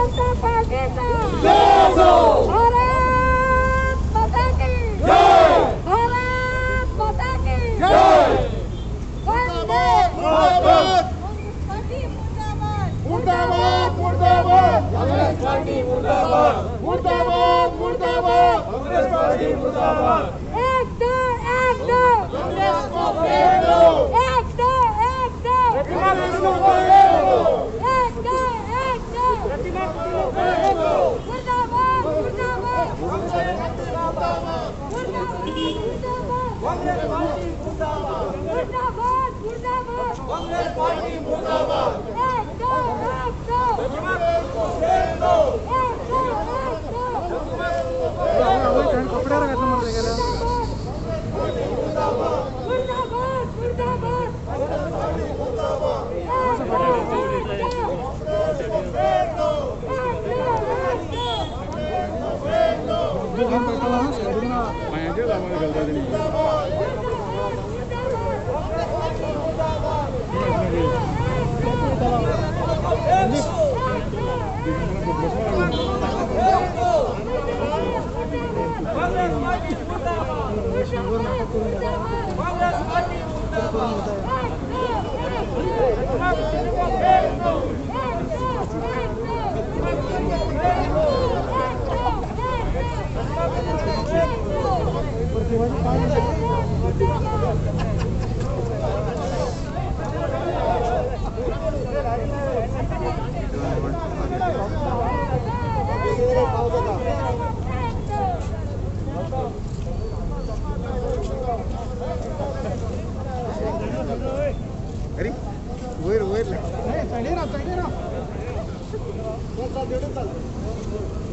जनता पार्टीचा भारत माता की भारत माता की वंदे मुर्दाबाद मुर्दाबाद कांग्रेस पार्टी मुर्दाबाद मुर्दाबाद मुर्दाबाद कांग्रेस पार्टी मुर्दाबाद एक दो कांग्रेस को फेंक दो एक दो प्रतिमा को फेंक दो एक दो प्रतिमा को फेंक दो मुर्दाबाद मुर्दाबाद कांग्रेस पार्टी मुर्दाबाद मुर्दाबाद मुर्दाबाद कांग्रेस पार्टी मुर्दाबाद एक दो प्रतिमा को फेंक दो मुर्दाबाद मुर्दाबाद वर